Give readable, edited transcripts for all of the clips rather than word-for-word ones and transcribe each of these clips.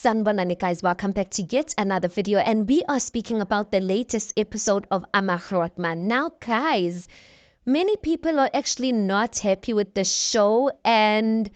Sanibonani guys, welcome back to yet another video, and we are speaking about the latest episode of AmaGrootman. Now guys, many people are actually not happy with the show, and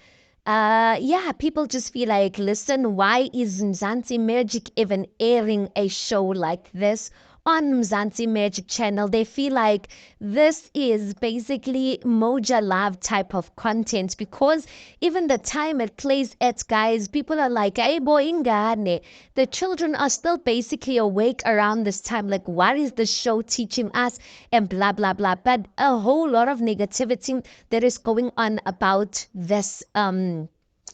yeah, people just feel like, listen, why is Mzansi Magic even airing a show like this on Mzansi Magic channel? They feel like this is basically Moja Love type of content, because even the time it plays at, guys, people are like, hey boy, ingane. The children are still basically awake around this time. Like, what is the show teaching us? And blah blah blah. But a whole lot of negativity that is going on about this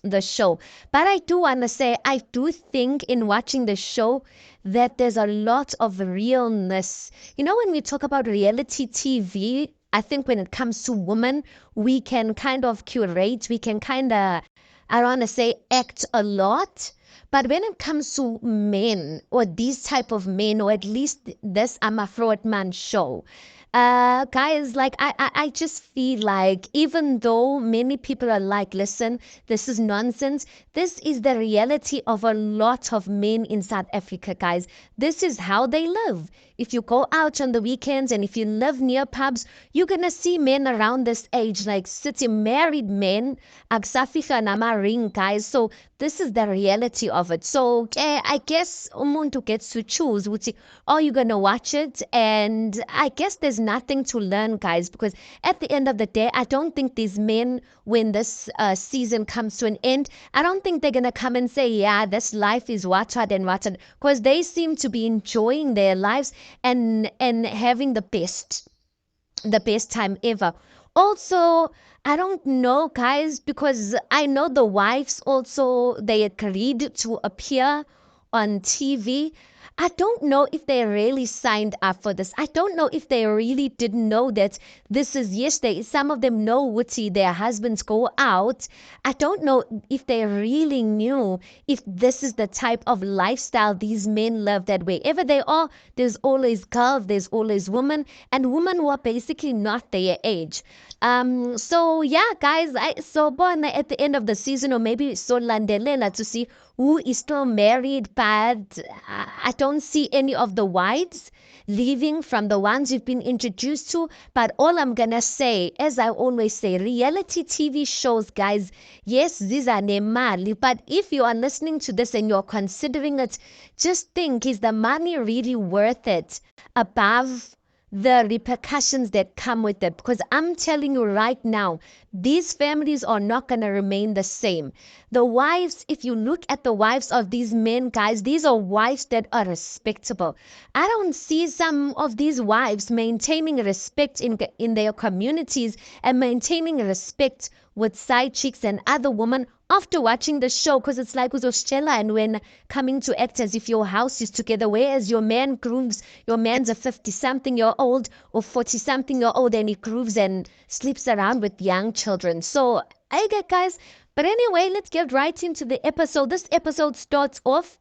the show. But I do want to say, I do think in watching the show that there's a lot of realness. You know, when we talk about reality TV, I think when it comes to women, we can kind of curate, we can kind of, I want to say, act a lot. But when it comes to men, or these type of men, or at least this AmaGrootman show, guys, like I just feel like, even though many people are like, listen, this is nonsense, this is the reality of a lot of men in South Africa, guys. This is how they live. If you go out on the weekends and if you live near pubs, you're gonna see men around this age, like sitting, married men, akusafika nama-ring, guys. So this is the reality of it. So I guess umuntu gets to choose, are you gonna watch it? And I guess there's nothing to learn, guys, because at the end of the day, I don't think these men, when this season comes to an end, I don't think they're gonna come and say, yeah, this life is watched and watched, because they seem to be enjoying their lives and having the best time ever. Also, I don't know, guys, because I know the wives also, they agreed to appear on TV. I don't know if they really signed up for this. I don't know if they really didn't know that this is, yes, some of them know Woodsy, their husbands go out. I don't know if they really knew if this is the type of lifestyle these men live, that wherever they are, there's always girls, there's always women, and women who are basically not their age. So yeah, guys, I saw at the end of the season, or maybe so landelela, to see who is still married, but I don't see any of the wives leaving from the ones you've been introduced to. But all I'm gonna say, as I always say, reality TV shows, guys, yes, these are nemali, but if you are listening to this and you're considering it, just think, is the money really worth it above the repercussions that come with it? Because I'm telling you right now, these families are not going to remain the same. The wives, if you look at the wives of these men, guys, these are wives that are respectable. I don't see some of these wives maintaining respect in their communities and maintaining respect with side chicks and other women after watching the show, because it's like uzoshchela, and when coming to act as if your house is together, whereas your man grooves, your man's a 50-something-year-old or 40-something-year-old, and he grooves and sleeps around with young children. So I get, guys. But anyway, let's get right into the episode. This episode starts off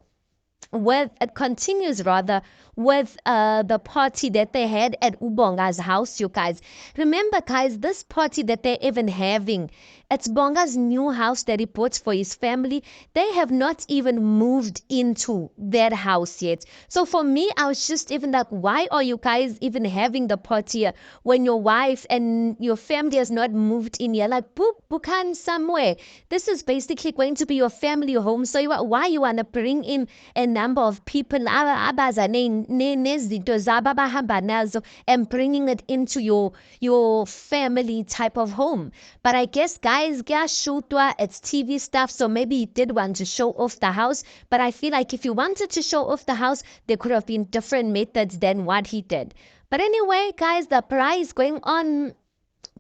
with, it continues rather, with the party that they had at Ubonga's house, you guys. Remember, guys, this party that they're even having, it's Bonga's new house that he bought for his family. They have not even moved into that house yet. So for me, I was just even like, why are you guys even having the party when your wife and your family has not moved in yet? Like, bukan somewhere. This is basically going to be your family home. So why you want to bring in a number of people and bringing it into your family type of home? But I guess, guys, it's TV stuff, so maybe he did want to show off the house. But I feel like if you wanted to show off the house, there could have been different methods than what he did. But anyway, guys, the prize going on,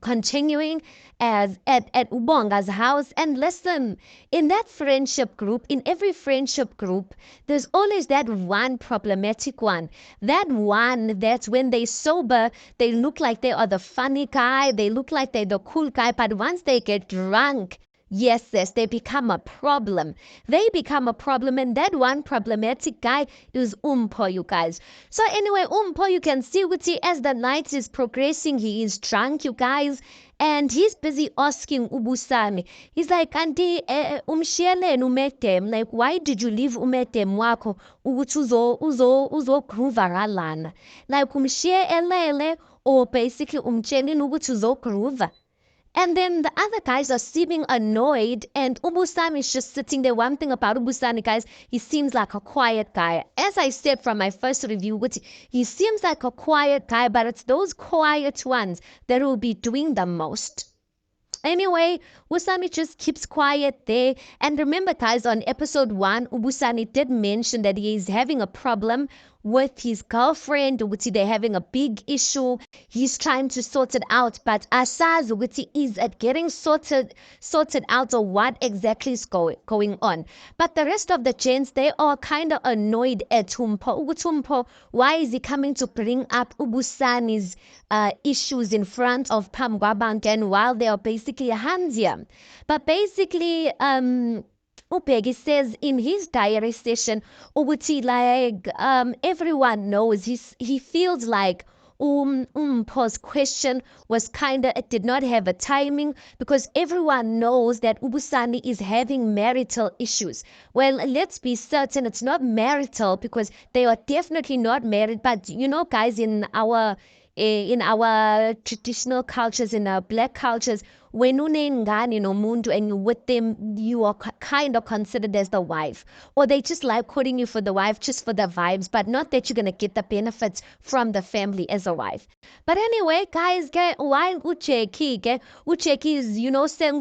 continuing as at Ubonga's house. And listen, in that friendship group, in every friendship group, there's always that one problematic one. That one that when they sober, they look like they are the funny guy, they look like they're the cool guy, but once they get drunk, yes, they become a problem. They become a problem, and that one problematic guy is Umpo, you guys. So anyway, Umpo, you can see with as the night is progressing, he is drunk, you guys, And he's busy asking Ubusami. He's like, Auntie, umshiyeleni umedem. Like, why did you leave umedem wakho ukuthi uzogroova ngalana? Like, umshiye elele or basically umtshelile ukuthi uzogroova. And then the other guys are seeming annoyed, and Ubusami is just sitting there. One thing about Ubusami, guys, he seems like a quiet guy. As I said from my first review, he seems like a quiet guy, but it's those quiet ones that will be doing the most. Anyway, Usami just keeps quiet there. And remember, guys, on episode 1, Ubusani did mention that he is having a problem with his girlfriend. They're having a big issue. He's trying to sort it out. But Asaz is at getting sorted out of what exactly is going on. But the rest of the gents, they are kind of annoyed at Tumpo. Why is he coming to bring up Ubusani's issues in front of Pam Gwabanten while they are basically hands here? But basically, Upegi says in his diary session, everyone knows he feels like Paul's question was it did not have a timing because everyone knows that Ubusani is having marital issues. Well, let's be certain it's not marital because they are definitely not married. But guys, in our traditional cultures, in our black cultures, when unengane nomuntu and you with them, you are kind of considered as the wife, or they just like calling you for the wife just for the vibes, but not that you're gonna get the benefits from the family as a wife. But anyway, guys, why Ucheki is saying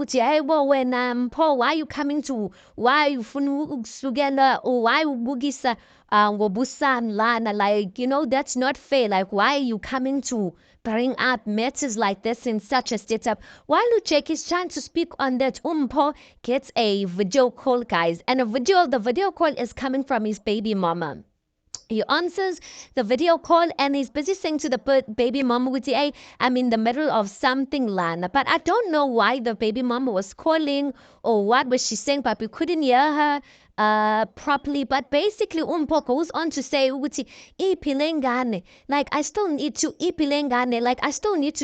when Paul, why are you coming to, why you sugela, or why bugisa Wobusan Lana, that's not fair. Like, why are you coming to bring up matters like this in such a setup? While Luchek is trying to speak on that, Umpo gets a video call, guys. And the video call is coming from his baby mama. He answers the video call and he's busy saying to the baby mama, I'm in the middle of something, Lana. But I don't know why the baby mama was calling or what was she saying, but we couldn't hear her properly. But basically Umpo goes on to say ipilengane, like I still need to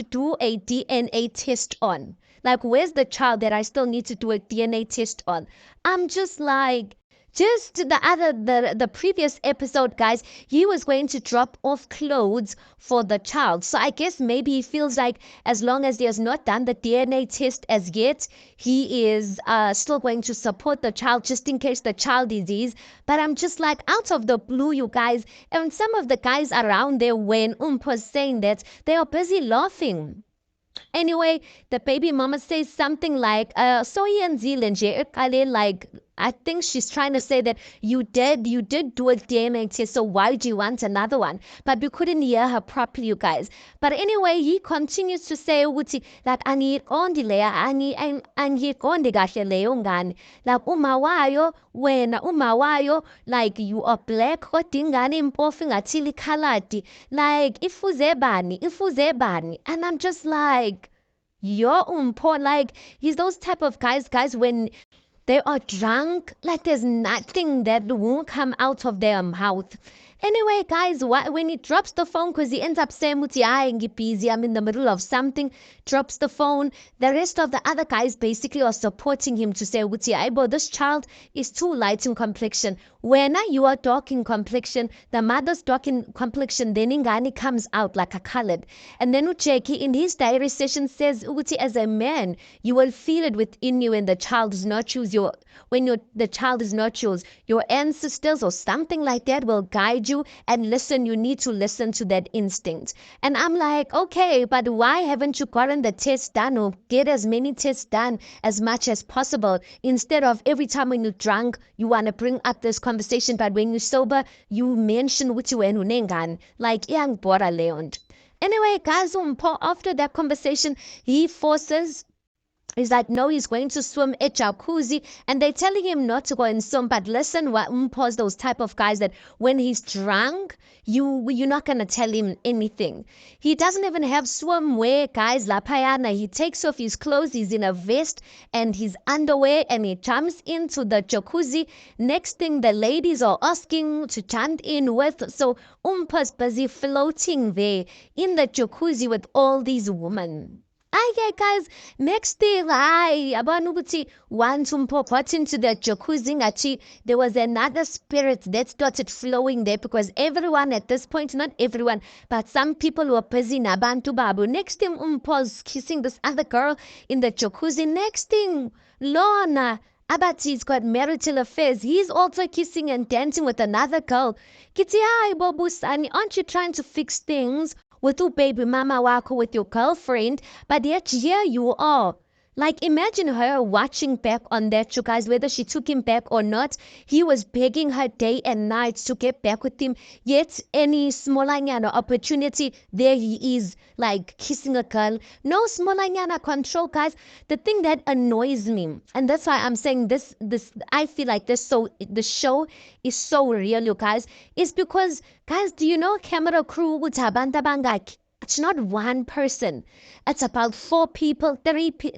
do a DNA test on. Like, where's the child that I still need to do a DNA test on? I'm just like, just the previous episode, guys, he was going to drop off clothes for the child. So I guess maybe he feels like as long as he has not done the DNA test as yet, he is still going to support the child just in case the child is his. But I'm just like, out of the blue, you guys, and some of the guys around there when was saying that, they are busy laughing. Anyway, the baby mama says something like, so like, I think she's trying to say that you did do a DNA test, so why do you want another one? But we couldn't hear her properly, you guys. But anyway, he continues to say like like umawayo like you are black kodingane impofu ngathili khaladi, like ifuze bani. And I'm just like, you're like, he's those type of guys when they are drunk, like there's nothing that won't come out of their mouth. Anyway, guys, when he drops the phone, because he ends up saying, busy, I'm in the middle of something, drops the phone, the rest of the other guys basically are supporting him to say, this child is too light in complexion. When you are dark in complexion, the mother's dark in complexion, then ingani comes out like a colored. And then Ucheki in his diary session says, as a man, you will feel it within you when the child is not yours. The child is not yours. Your ancestors or something like that will guide you and listen. You need to listen to that instinct. And I'm like, okay, but why haven't you gotten the test done or get as many tests done as much as possible instead of every time when you're drunk you want to bring up this conversation, but when you're sober you mention what you went like young Bora Leon. Anyway, guys, after that conversation he forces, he's like, no, he's going to swim at Jacuzzi. And they're telling him not to go and swim. But listen, pause those type of guys that when he's drunk, you're not going to tell him anything. He doesn't even have swimwear, guys. Lapayana, he takes off his clothes. He's in a vest and his underwear and he jumps into the jacuzzi. Next thing the ladies are asking to jump in with. So Umpa's busy floating there in the jacuzzi with all these women. Okay, guys, next thing, yabona ukuthi once umpho got into the jacuzzi ngathi there was another spirit that started flowing there because everyone at this point, not everyone, but some people were busy nabantu babu. Next thing, umpho's kissing this other girl in the jacuzzi. Next thing, Lorna, Abati's got marital affairs. He's also kissing and dancing with another girl. Kithi, hi, Bobusani, aren't you trying to fix things with your baby mama wako, with your girlfriend? But yet here you are. Like, imagine her watching back on that, you guys, whether she took him back or not. He was begging her day and night to get back with him. Yet, any smallanyana opportunity, there he is, like kissing a girl. No smallanyana control, guys. The thing that annoys me, and that's why I'm saying this, I feel like the show is so real, you guys, is because, guys, do you know camera crew with Habanta Bangak? It's not one person. It's about 4 people,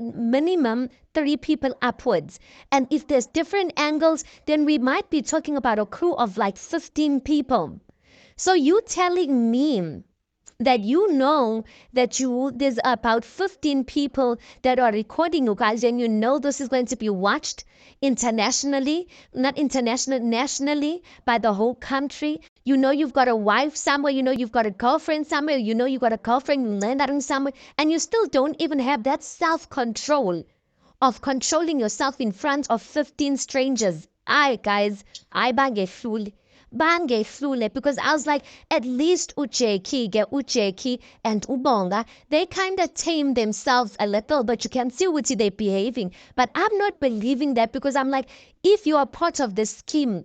minimum 3 people upwards. And if there's different angles, then we might be talking about a crew of like 15 people. So you telling me that there's about 15 people that are recording you guys, and you know this is going to be watched internationally, not international, nationally, by the whole country. You know you've got a wife somewhere, you know you've got a girlfriend somewhere, you know you've got a girlfriend landing somewhere, and you still don't even have that self-control of controlling yourself in front of 15 strangers. Guys, I bangehlule, because I was like, at least Ujeki and Ubonga, they kind of tame themselves a little, but you can see what they're behaving. But I'm not believing that, because I'm like, if you are part of the scheme,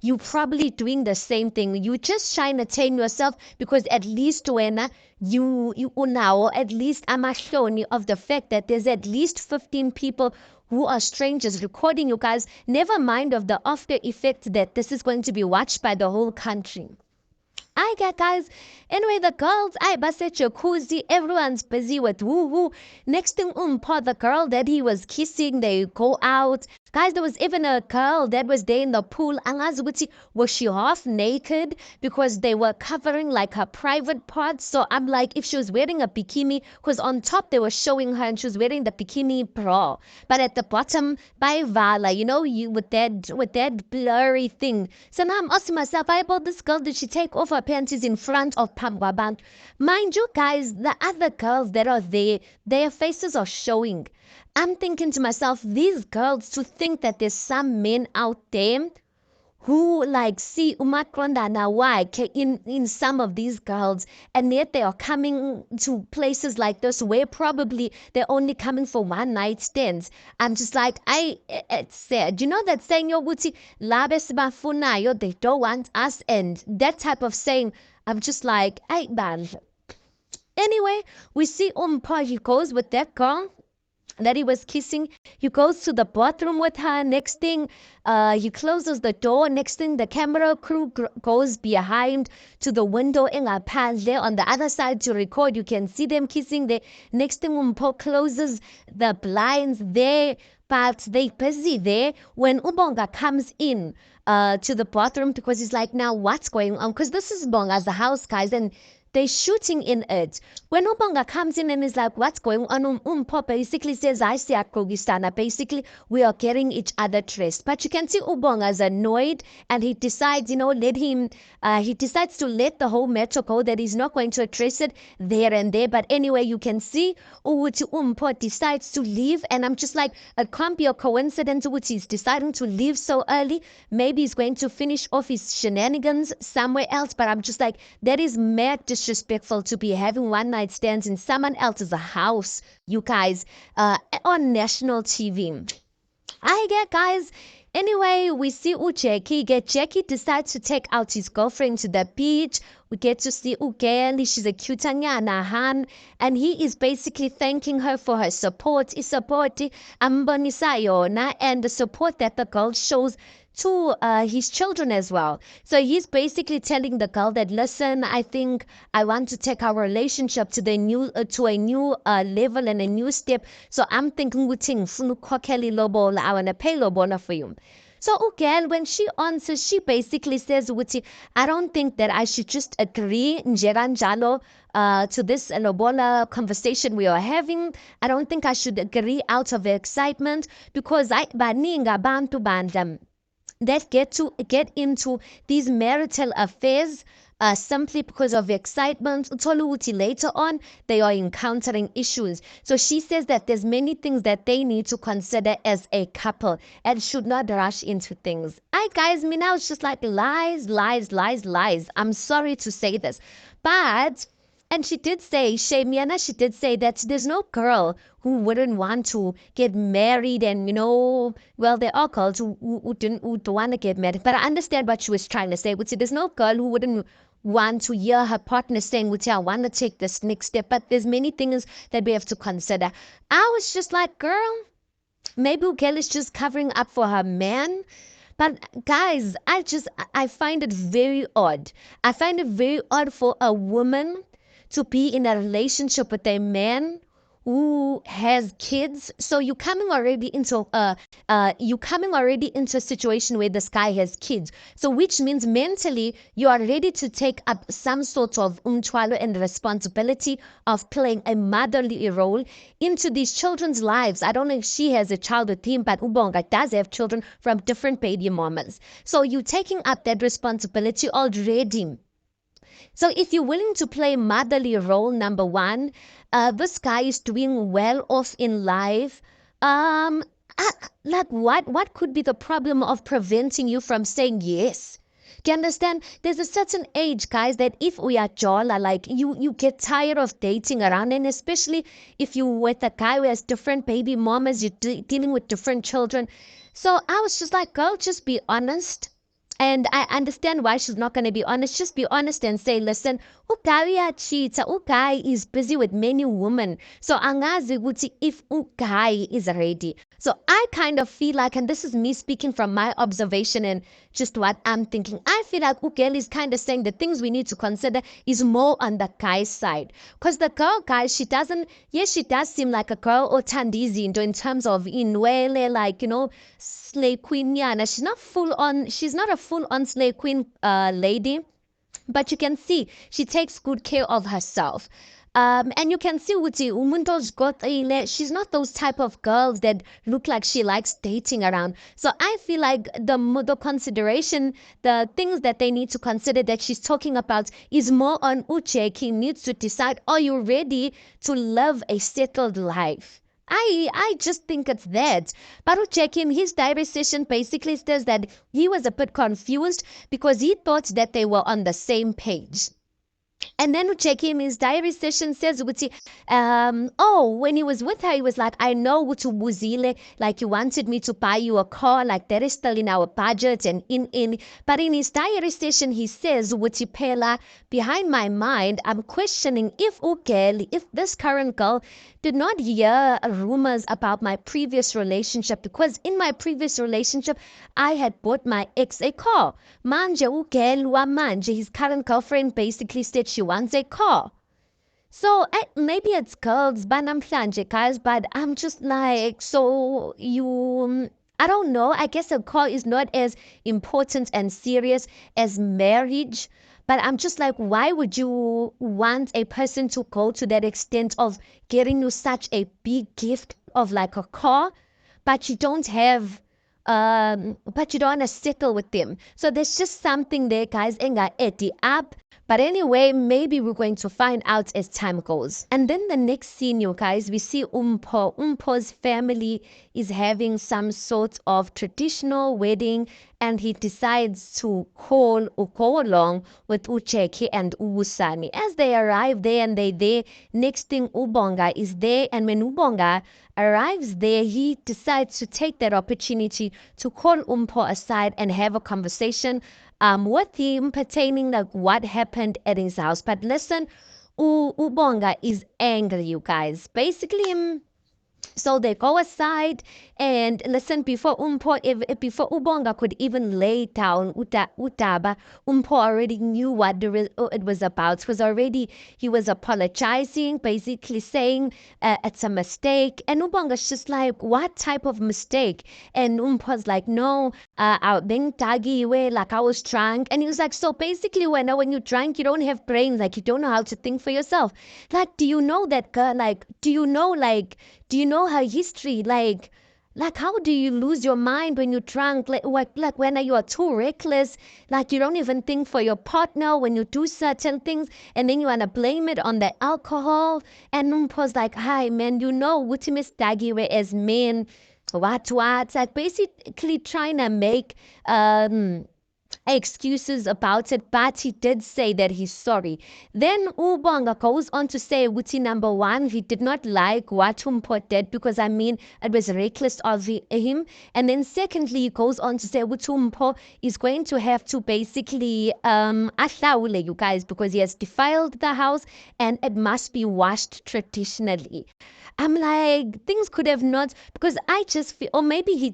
you probably doing the same thing. You just trying to tame yourself, because at least when you now, at least I'm showing you of the fact that there's at least 15 people who are strangers recording you guys. Never mind of the after effect that this is going to be watched by the whole country. I get, guys. Anyway, the girls, I bust at Jacuzzi. Everyone's busy with woo-woo. Next thing, the girl that he was kissing, they go out. Guys, there was even a girl that was there in the pool. Was she half naked? Because they were covering like her private parts. So I'm like, if she was wearing a bikini, because on top they were showing her and she was wearing the bikini bra. But at the bottom, by Vala, you know, with that blurry thing. So now I'm asking myself, I bought this girl, did she take off her panties in front of Pamwaban? Mind you, guys, the other girls that are there, their faces are showing. I'm thinking to myself, these girls, to think that there's some men out there who like see umakronda na why in some of these girls, and yet they are coming to places like this where probably they're only coming for one night stands. I'm just like, it's sad. You know that saying, yo wuti labe sibafunayo, they don't want us, and that type of saying. I'm just like, hey man. Anyway, we see he goes with that girl that he was kissing. He goes to the bathroom with her. Next thing, he closes the door. Next thing, the camera crew goes behind to the window in a pan there on the other side to record. You can see them kissing there. Next thing, Umpo closes the blinds there, but they busy there when Ubonga comes in to the bathroom, because he's like, now what's going on? Because this is Bonga's the house, guys, and they're shooting in it. When Ubonga comes in and is like, what's going on? Umpo basically says, I see Akrogistana. Basically, we are getting each other traced. But you can see Ubonga's annoyed, and he decides, he decides to let the whole matter go, that he's not going to address it there and there. But anyway, you can see Umpo decides to leave, and I'm just like, it can't be a coincidence which he's deciding to leave so early. Maybe he's going to finish off his shenanigans somewhere else, but I'm just like, that is mad disrespectful to be having one night stands in someone else's house, you guys, on national TV. I get, guys. Anyway, we see Jackie decides to take out his girlfriend to the beach. We get to see Ugeli, she's a cutanyana Han, and he is basically thanking her for her support, and the support that the girl shows to his children as well. So he's basically telling the girl that, listen, I think I want to take our relationship to a new level and a new step. So I'm thinking I want to pay lobola for you. So girl, when she answers, she basically says, "Wuti, I don't think that I should just agree njeranjalo to this lobola conversation we are having. I don't think I should agree out of excitement because I baninga bantu bandam that get into these marital affairs simply because of excitement. Utoluti later on, they are encountering issues. So she says that there's many things that they need to consider as a couple and should not rush into things. I guys, me now it's just like lies, lies, lies, lies. I'm sorry to say this, but and she did say, Shamiana, she did say that there's no girl who wouldn't want to get married and, well, there are girls who don't want to get married. But I understand what she was trying to say. Which there's no girl who wouldn't want to hear her partner saying, which I want to take this next step. But there's many things that we have to consider. I was just like, girl, maybe girl is just covering up for her man. But guys, I find it very odd. I find it very odd for a woman to be in a relationship with a man who has kids. So you coming already into a situation where this guy has kids. So which means mentally you are ready to take up some sort of umthwalo and responsibility of playing a motherly role into these children's lives. I don't know if she has a child with him, but Ubonga does have children from different baby mamas. So you taking up that responsibility already. So if you're willing to play motherly role, number one, this guy is doing well off in life. Like what could be the problem of preventing you from saying yes? Do you understand? There's a certain age, guys, that if we are jala, like you get tired of dating around, and especially if you with a guy who has different baby mamas, you're dealing with different children. So I was just like, girl, just be honest. And I understand why she's not going to be honest. Just be honest and say, listen, uGawi cheats. Ugai is busy with many women. So angazi ukuthi if uGawi is ready. So I kind of feel like, and this is me speaking from my observation and just what I'm thinking, I feel like Ugel is kind of saying the things we need to consider is more on the guy's side. Because the girl, guys, she does seem like a girl or tandizi in terms of inwele, like, slave queen yana. She's not a full on slave queen lady, but you can see she takes good care of herself. And you can see Uti Umunto's got she's not those type of girls that look like she likes dating around. So I feel like the consideration, the things that they need to consider that she's talking about is more on Uche. He needs to decide, are you ready to live a settled life? I just think it's that. But Uchekim, his diary session basically says that he was a bit confused because he thought that they were on the same page. And then Uchekim, his diary session says, when he was with her, he was like, I know Buzile, like you wanted me to buy you a car, like that is still in our budget and but in his diary session, he says, Pela, behind my mind, I'm questioning if this current girl did not hear rumors about my previous relationship, because in my previous relationship, I had bought my ex a car. Manje manje, his current girlfriend basically said she wants a car. So maybe it's girls, banamhlanje, guys, but I'm just like, so I don't know. I guess a call is not as important and serious as marriage. But I'm just like, why would you want a person to go to that extent of getting you such a big gift of like a car, but you don't have, but you don't want to settle with them? So there's just something there, guys. Enga eti up. But anyway, maybe we're going to find out as time goes. And then the next scene, you guys, we see Umpo. Umpo's family is having some sort of traditional wedding, and he decides to go along with Ucheki and Ubusani. As they arrive there and they there, next thing Ubonga is there, and when Ubonga arrives there, he decides to take that opportunity to call Umpo aside and have a conversation with him pertaining like what happened at his house. But listen, Ubonga is angry, you guys. Basically, So they go aside and listen before before Ubonga could even lay down Utaba, Umpo already knew what it was about. It was already he was apologizing, basically saying it's a mistake. And Ubonga's just like, what type of mistake? And Umpo's like, no, I being taggy way like I was drunk. And he was like, so basically when you're drunk, you don't have brains, like you don't know how to think for yourself. Like, do you know that girl? Like, do you know her history? Like how do you lose your mind when you're drunk? Like when you are too reckless, like you don't even think for your partner when you do certain things, and then you wanna blame it on the alcohol. And Umpo's like, hi man, you know, Wuti Miss Dagiwe as men, what, like basically trying to make excuses about it, but he did say that he's sorry. Then Ubonga goes on to say, Wuti, number one, he did not like what Umpo did because I mean it was reckless of him. And then secondly, he goes on to say Umpo is going to have to basically ahlawule you guys because he has defiled the house and it must be washed traditionally. I'm like, things could have not, because I just feel, or maybe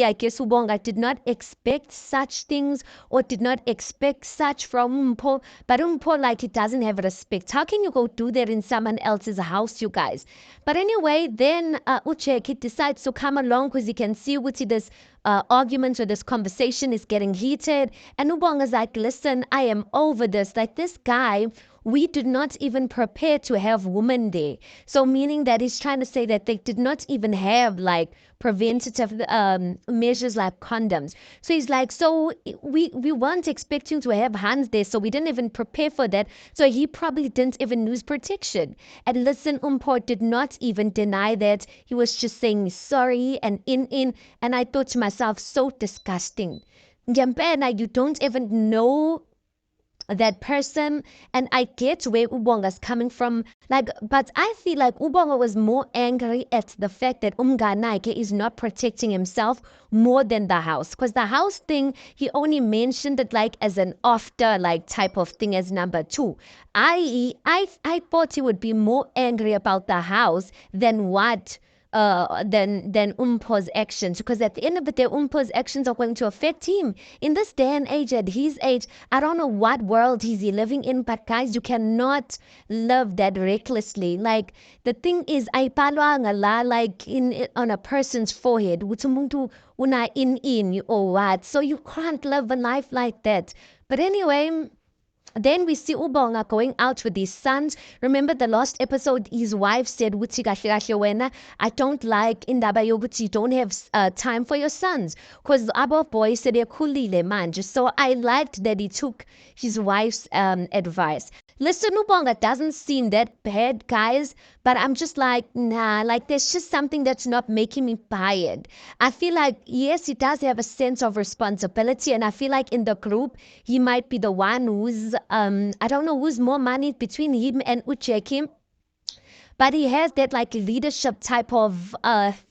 I guess Ubonga did not expect such things or did not expect such from Umpo, but Umpo, like, it doesn't have respect. How can you go do that in someone else's house, you guys? But anyway, then Ucheki decides to come along because he can see Uti this argument or this conversation is getting heated. And Ubonga's like, listen, I am over this. Like, this guy, we did not even prepare to have women there. So meaning that he's trying to say that they did not even have like preventative measures like condoms. So he's like, so we weren't expecting to have hands there, so we didn't even prepare for that. So he probably didn't even use protection. And listen, Umport did not even deny that. He was just saying sorry and in. And I thought to myself, so disgusting. Ngempela, you don't even know that person. And I get where Ubonga's coming from, like, but I feel like Ubonga was more angry at the fact that Umganaike is not protecting himself more than the house, because the house thing he only mentioned it like as an after like type of thing as number two. I thought he would be more angry about the house than what than Umpo's actions, because at the end of the day Umpo's actions are going to affect him in this day and age. At his age, I don't know what world he's living in, but guys, you cannot love that recklessly. Like, the thing is, ayipalwa ngala like in on a person's forehead ukuthi umuntu una in or what, so you can't live a life like that. But anyway, then we see Ubonga going out with his sons. Remember the last episode, his wife said, "Wuthi kahle kahle wena, I don't like indaba yokuthi you don't have time for your sons." Because our boy said khulile manje. So I liked that he took his wife's advice. Listen, Ubonga doesn't seem that bad, guys, but I'm just like, nah, like there's just something that's not making me buy it. I feel like, yes, he does have a sense of responsibility, and I feel like in the group, he might be the one who's, I don't know who's more money between him and Ucheki, but he has that like leadership type of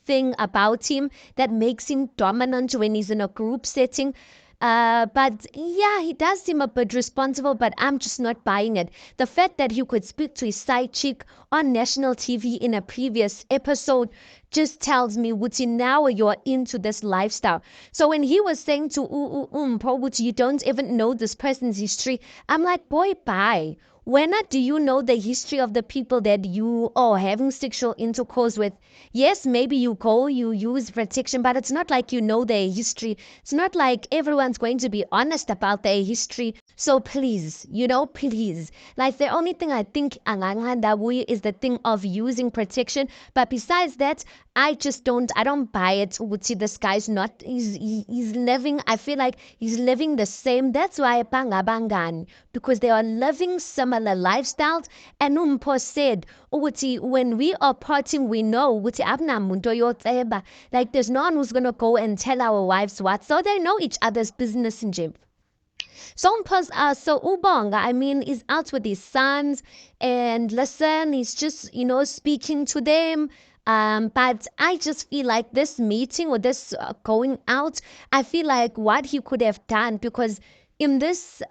thing about him that makes him dominant when he's in a group setting. But yeah, he does seem a bit responsible, but I'm just not buying it. The fact that he could speak to his side chick on national TV in a previous episode just tells me, Wuti, now you're into this lifestyle. So when he was saying to Umpo, Wuti, you don't even know this person's history, I'm like, boy, bye. When do you know the history of the people that you are having sexual intercourse with? Yes, maybe you use protection, but it's not like you know their history. It's not like everyone's going to be honest about their history. So please, please. Like, the only thing I think Angangandawi is the thing of using protection. But besides that, I don't buy it. Uti, this guy's not, he's living, I feel like he's living the same. That's why Bangabangan, because they are living similar lifestyles. And Umpo said, Uti, when we are partying, we know, Uti, abnamuntu yotseba. Like, there's no one who's going to go and tell our wives what. So they know each other's business in gym. So Ubonga, I mean, is out with his sons, and listen, he's just, speaking to them. But I just feel like this meeting or this going out, I feel like what he could have done, because in this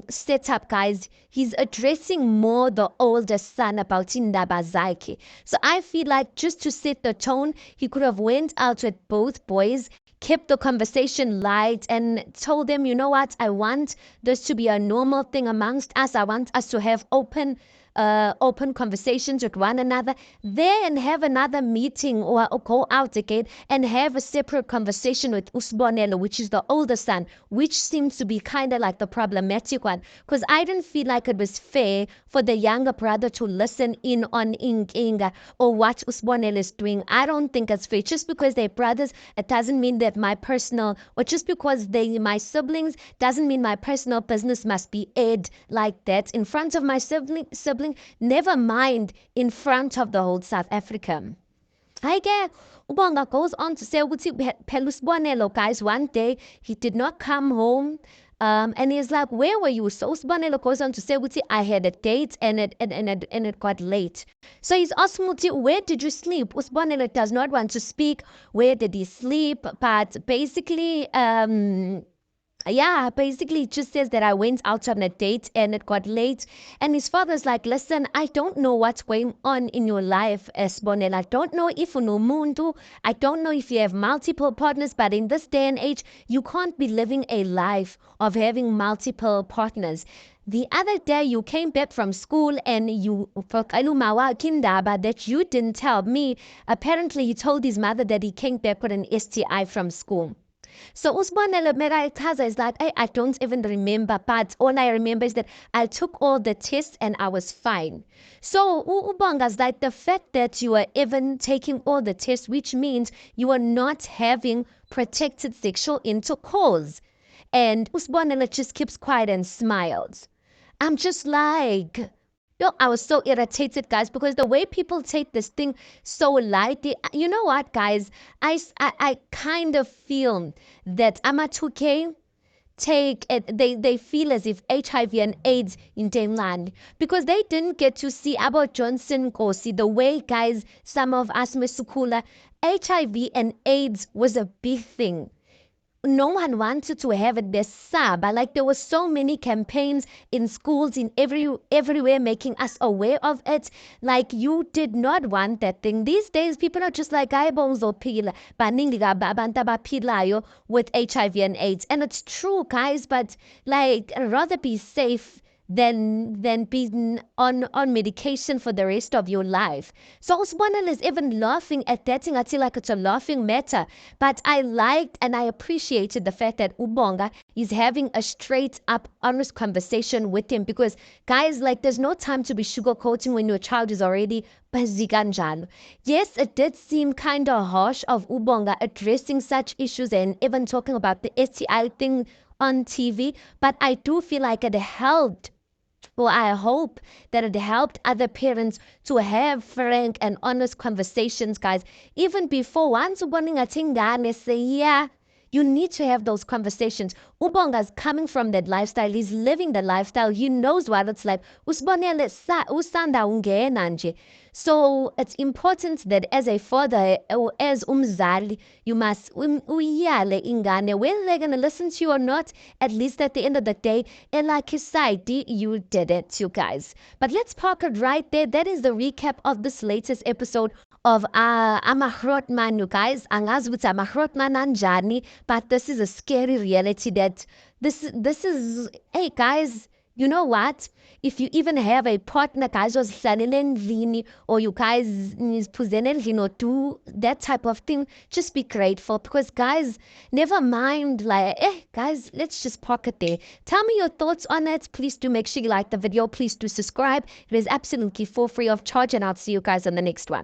setup, guys, he's addressing more the older son about indaba zakhe. So I feel like just to set the tone, he could have went out with both boys, kept the conversation light, and told them, you know what, I want this to be a normal thing amongst us. I want us to have open conversations with one another, then have another meeting or go out again and have a separate conversation with Usbonelo, which is the older son, which seems to be kind of like the problematic one. Because I didn't feel like it was fair for the younger brother to listen in on Inga or what Usbonelo is doing. I don't think it's fair. Just because they're brothers, it doesn't mean that my personal, or just because they my siblings, doesn't mean my personal business must be aired like that in front of my sibling, never mind in front of the whole South Africa. Hayi-ke, Ubonga goes on to say ukuthi phela uSibonelo, guys, one day he did not come home. And he's like, where were you? So Usbonelo goes on to say, I had a date and it got late. So he's asking, where did you sleep? Usbonelo does not want to speak. Where did he sleep? But basically, yeah, basically it just says that I went out on a date and it got late. And his father's like, listen, I don't know what's going on in your life, Sibonela. I don't know if unomuntu. I don't know if you have multiple partners, but in this day and age, you can't be living a life of having multiple partners. The other day you came back from school and you that you didn't tell me. Apparently he told his mother that he came back with an STI from school. So Usbonelo Meraitaza is like, I don't even remember, but all I remember is that I took all the tests and I was fine. So Ubonga's like, the fact that you are even taking all the tests, which means you are not having protected sexual intercourse. And Usbonelo just keeps quiet and smiles. I'm just like, yo, I was so irritated, guys, because the way people take this thing so lightly, you know what, guys? I kind of feel that Ama2K take it, they feel as if HIV and AIDS in Thailand, because they didn't get to see about Johnson Kosi the way, guys, some of us Mesukula, HIV and AIDS was a big thing. No one wanted to have it besaba. Like there were so many campaigns in schools, in everywhere, making us aware of it. Like you did not want that thing. These days people are just like ayibonzophila baningi abantu abaphilayo with HIV and AIDS. And it's true, guys, but like I'd rather be safe than being on medication for the rest of your life. So Usbonelo is even laughing at that thing. I feel like it's a laughing matter. But I liked and I appreciated the fact that Ubonga is having a straight up honest conversation with him, because guys, like there's no time to be sugarcoating when your child is already busy kanjalo. Yes, it did seem kind of harsh of Ubonga addressing such issues and even talking about the STI thing on TV, but I do feel like it helped. Well, I hope that it helped other parents to have frank and honest conversations, guys. Even before once Ubonga Tingane say, yeah, you need to have those conversations. Ubonga's coming from that lifestyle. He's living the lifestyle. He knows what it's like. Usbonelo usanda ungena nje. So it's important that as a father or as umzali, you must uyale ingane. Whether they're going to listen to you or not, at least at the end of the day, like society, you did it, you guys. But let's park it right there. That is the recap of this latest episode of AmaGrootman, you guys. Angazi ukuthi AmaGrootman anjani, but this is a scary reality that this is, hey guys, you know what? If you even have a partner, guys, was or you guys or do that type of thing, just be grateful, because guys, never mind, like, guys, let's just park it there. Tell me your thoughts on it. Please do make sure you like the video. Please do subscribe. It is absolutely for free of charge, and I'll see you guys on the next one.